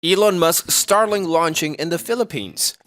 Elon Musk Starlink launching in the Philippines.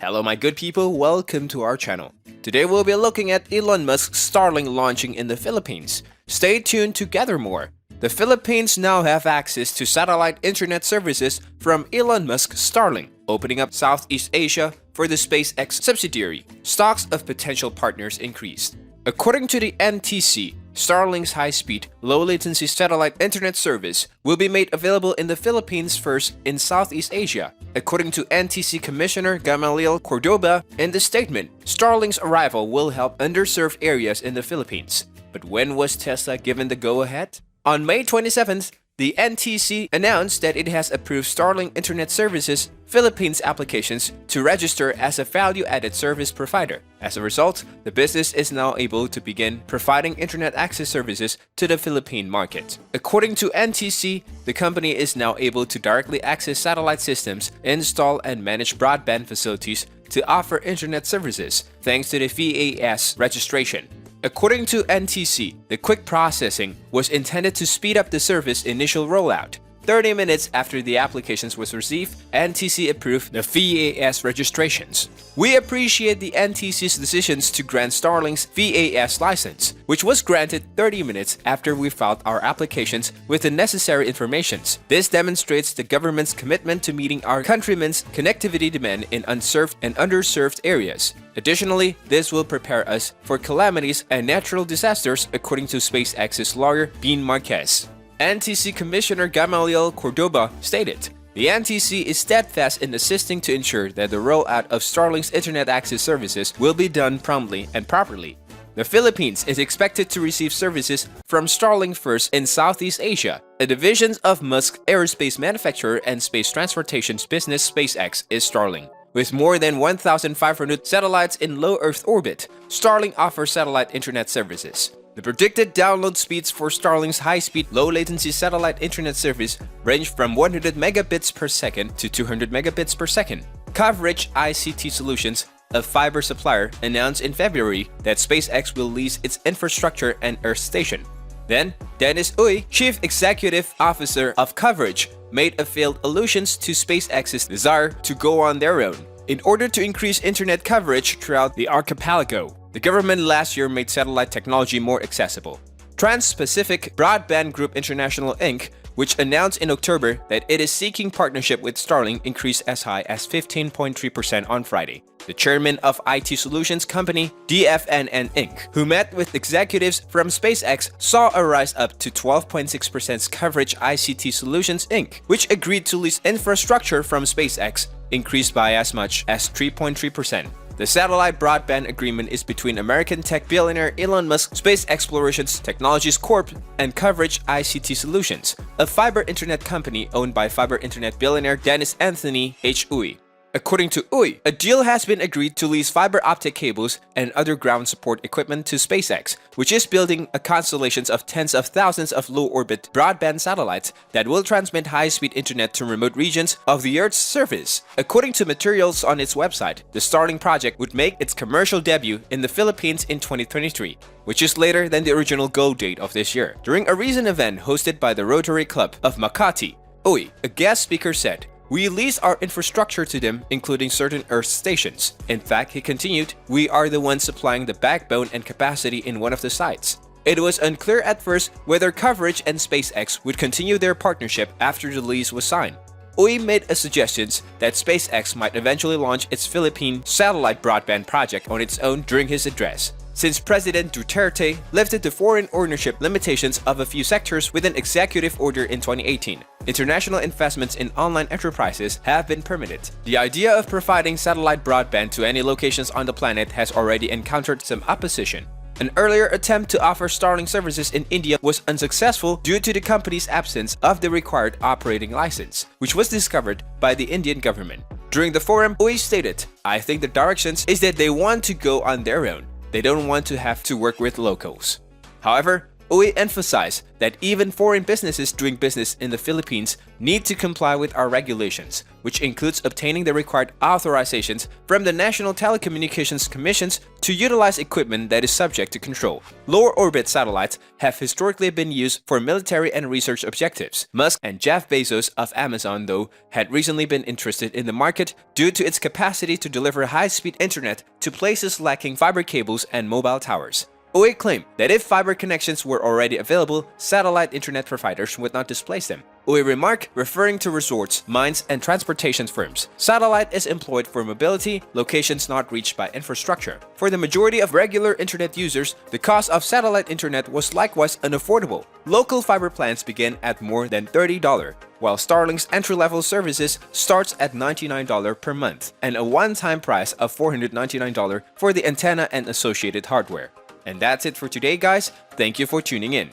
Hello my good people, welcome to our channel. Today we'll be looking at Elon Musk Starlink launching in the Philippines. Stay tuned to gather more. The Philippines now have access to satellite internet services from Elon Musk Starlink, opening up Southeast Asia for the SpaceX subsidiary. Stocks of potential partners increased. According to the NTC, Starlink's high-speed, low-latency satellite internet service will be made available in the Philippines first in Southeast Asia. According to NTC Commissioner Gamaliel Cordoba, in the statement, Starlink's arrival will help underserved areas in the Philippines. But when was Tesla given the go-ahead? On May 27th, the NTC announced that it has approved Starlink Internet Services Philippines applications to register as a value-added service provider. As a result, the business is now able to begin providing internet access services to the Philippine market. According to NTC, the company is now able to directly access satellite systems, install and manage broadband facilities to offer internet services, thanks to the VAS registration. According to NTC, the quick processing was intended to speed up the service initial rollout. 30 minutes after the applications was received, NTC approved the VAS registrations. We appreciate the NTC's decisions to grant Starlink's VAS license, which was granted 30 minutes after we filed our applications with the necessary informations. This demonstrates the government's commitment to meeting our countrymen's connectivity demand in unserved and underserved areas. Additionally, this will prepare us for calamities and natural disasters, according to SpaceX's lawyer Bean Marquez. NTC Commissioner Gamaliel Cordoba stated, "The NTC is steadfast in assisting to ensure that the rollout of Starlink's internet access services will be done promptly and properly. The Philippines is expected to receive services from Starlink first in Southeast Asia. A division of Musk aerospace manufacturer and space transportation business SpaceX is Starlink. With more than 1,500 satellites in low Earth orbit, Starlink offers satellite internet services. The predicted download speeds for Starlink's high-speed, low-latency satellite internet service range from 100 megabits per second to 200 megabits per second. Coverage ICT Solutions, a fiber supplier, announced in February that SpaceX will lease its infrastructure and Earth station. Then, Dennis Uy, Chief Executive Officer of Coverage, made a veiled allusions to SpaceX's desire to go on their own in order to increase internet coverage throughout the archipelago. The government last year made satellite technology more accessible. Trans-Pacific Broadband Group International Inc., which announced in October that it is seeking partnership with Starlink, increased as high as 15.3% on Friday. The chairman of IT solutions company DFNN Inc., who met with executives from SpaceX, saw a rise up to 12.6% coverage. ICT Solutions Inc., which agreed to lease infrastructure from SpaceX, increased by as much as 3.3%. The satellite broadband agreement is between American tech billionaire Elon Musk, Space Exploration Technologies Corp., and Coverage ICT Solutions, a fiber internet company owned by fiber internet billionaire Dennis Anthony H. Uy. According to Uy, a deal has been agreed to lease fiber optic cables and other ground support equipment to SpaceX, which is building a constellation of tens of thousands of low-orbit broadband satellites that will transmit high-speed internet to remote regions of the Earth's surface. According to materials on its website, the Starlink project would make its commercial debut in the Philippines in 2023, which is later than the original go date of this year. During a recent event hosted by the Rotary Club of Makati, Uy, a guest speaker, said, "We lease our infrastructure to them, including certain Earth stations. In fact," he continued, "we are the ones supplying the backbone and capacity in one of the sites." It was unclear at first whether Coverage and SpaceX would continue their partnership after the lease was signed. Uy made a suggestion that SpaceX might eventually launch its Philippine satellite broadband project on its own during his address, since President Duterte lifted the foreign ownership limitations of a few sectors with an executive order in 2018. International investments in online enterprises have been permitted. The idea of providing satellite broadband to any locations on the planet has already encountered some opposition. An earlier attempt to offer Starlink services in India was unsuccessful due to the company's absence of the required operating license, which was discovered by the Indian government. During the forum, Uy stated, "I think the directions is that they want to go on their own. They don't want to have to work with locals." However, OE emphasized that even foreign businesses doing business in the Philippines need to comply with our regulations, which includes obtaining the required authorizations from the National Telecommunications Commissions to utilize equipment that is subject to control. Lower orbit satellites have historically been used for military and research objectives. Musk and Jeff Bezos of Amazon, though, had recently been interested in the market due to its capacity to deliver high-speed internet to places lacking fiber cables and mobile towers. OE claimed that if fiber connections were already available, satellite internet providers would not displace them. OE remarked, referring to resorts, mines, and transportation firms. Satellite is employed for mobility, locations not reached by infrastructure. For the majority of regular internet users, the cost of satellite internet was likewise unaffordable. Local fiber plans begin at more than $30, while Starlink's entry-level services starts at $99 per month, and a one-time price of $499 for the antenna and associated hardware. And that's it for today, guys. Thank you for tuning in.